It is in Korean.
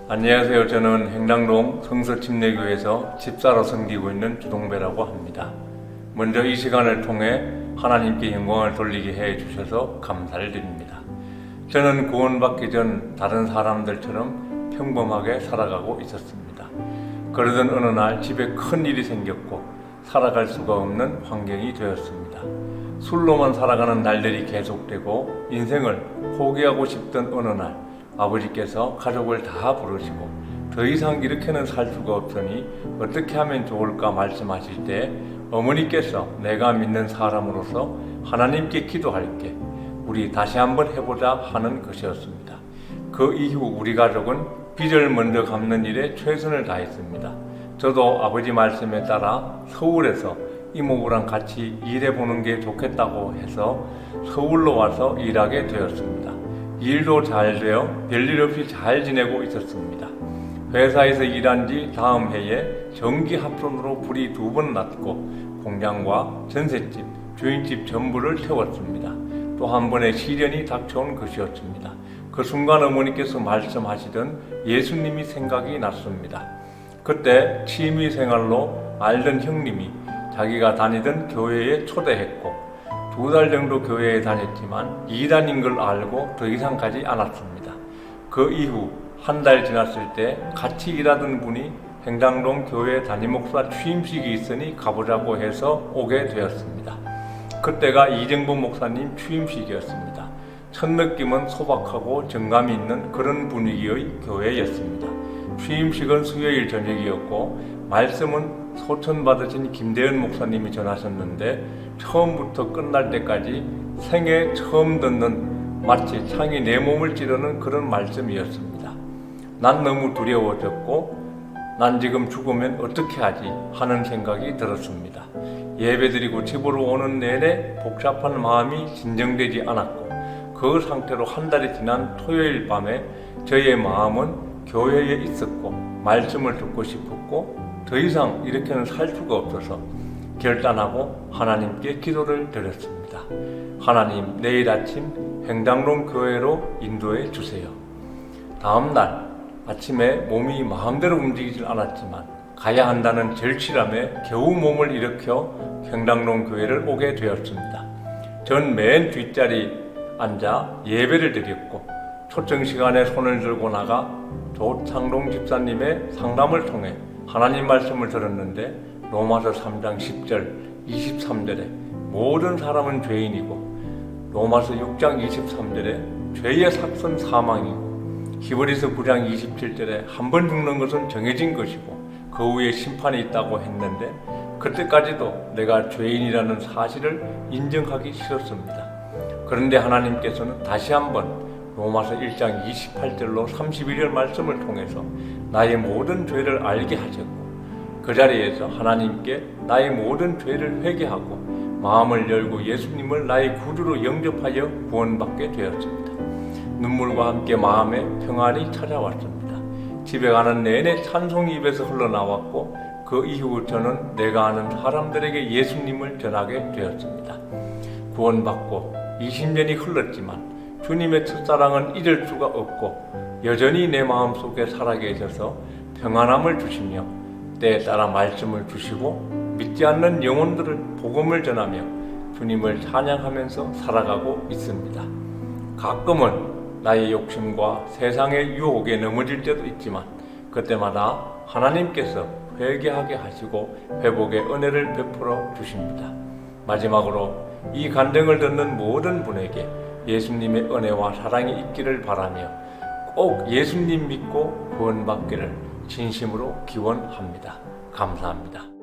안녕하세요. 저는 행당동 성서침례교회에서 집사로 섬기고 있는 주동배라고 합니다. 먼저 이 시간을 통해 하나님께 영광을 돌리게 해 주셔서 감사를 드립니다. 저는 구원받기 전 다른 사람들처럼 평범하게 살아가고 있었습니다. 그러던 어느 날 집에 큰 일이 생겼고 살아갈 수가 없는 환경이 되었습니다. 술로만 살아가는 날들이 계속되고 인생을 포기하고 싶던 어느 날 아버지께서 가족을 다 부르시고 더 이상 이렇게는 살 수가 없으니 어떻게 하면 좋을까 말씀하실 때 어머니께서 내가 믿는 사람으로서 하나님께 기도할게, 우리 다시 한번 해보자 하는 것이었습니다. 그 이후 우리 가족은 빚을 먼저 갚는 일에 최선을 다했습니다. 저도 아버지 말씀에 따라 서울에서 이모부랑 같이 일해보는 게 좋겠다고 해서 서울로 와서 일하게 되었습니다. 일도 잘 되어 별일 없이 잘 지내고 있었습니다. 회사에서 일한 지 다음 해에 전기 합선으로 불이 2번 났고 공장과 전셋집, 주인집 전부를 태웠습니다. 또 한 번의 시련이 닥쳐온 것이었습니다. 그 순간 어머니께서 말씀하시던 예수님이 생각이 났습니다. 그때 취미생활로 알던 형님이 자기가 다니던 교회에 초대했고 2달 정도 교회에 다녔지만 이단인 걸 알고 더 이상 가지 않았습니다. 그 이후 한 달 지났을 때 같이 일하던 분이 행당동 교회 담임목사 취임식이 있으니 가보자고 해서 오게 되었습니다. 그때가 이정보 목사님 취임식이었습니다. 첫 느낌은 소박하고 정감이 있는 그런 분위기의 교회였습니다. 취임식은 수요일 저녁이었고 말씀은 소천 받으신 김대현 목사님이 전하셨는데 처음부터 끝날 때까지 생애 처음 듣는 마치 창이 내 몸을 찌르는 그런 말씀이었습니다. 난 너무 두려워졌고 난 지금 죽으면 어떻게 하지 하는 생각이 들었습니다. 예배드리고 집으로 오는 내내 복잡한 마음이 진정되지 않았고 그 상태로 한 달이 지난 토요일 밤에 저의 마음은 교회에 있었고 말씀을 듣고 싶었고 더 이상 이렇게는 살 수가 없어서 결단하고 하나님께 기도를 드렸습니다. 하나님, 내일 아침 행당동 교회로 인도해 주세요. 다음 날 아침에 몸이 마음대로 움직이질 않았지만 가야 한다는 절실함에 겨우 몸을 일으켜 행당동 교회를 오게 되었습니다. 전 맨 뒷자리 앉아 예배를 드렸고 초청 시간에 손을 들고 나가 조창동 집사님의 상담을 통해 하나님 말씀을 들었는데 로마서 3장 10절, 23절에 모든 사람은 죄인이고 로마서 6장 23절에 죄의 삭은 사망이고 히브리서 9장 27절에 한 번 죽는 것은 정해진 것이고 그 후에 심판이 있다고 했는데 그때까지도 내가 죄인이라는 사실을 인정하기 싫었습니다. 그런데 하나님께서는 다시 한번 로마서 1장 28절로 31절 말씀을 통해서 나의 모든 죄를 알게 하셨고 그 자리에서 하나님께 나의 모든 죄를 회개하고 마음을 열고 예수님을 나의 구주로 영접하여 구원받게 되었습니다. 눈물과 함께 마음에 평안이 찾아왔습니다. 집에 가는 내내 찬송이 입에서 흘러나왔고 그 이후 저는 내가 아는 사람들에게 예수님을 전하게 되었습니다. 구원받고 20년이 흘렀지만 주님의 첫사랑은 잊을 수가 없고 여전히 내 마음속에 살아계셔서 평안함을 주시며 때에 따라 말씀을 주시고 믿지 않는 영혼들을 복음을 전하며 주님을 찬양하면서 살아가고 있습니다. 가끔은 나의 욕심과 세상의 유혹에 넘어질 때도 있지만 그때마다 하나님께서 회개하게 하시고 회복의 은혜를 베풀어 주십니다. 마지막으로 이 간증을 듣는 모든 분에게 예수님의 은혜와 사랑이 있기를 바라며 꼭 예수님 믿고 구원받기를 진심으로 기원합니다. 감사합니다.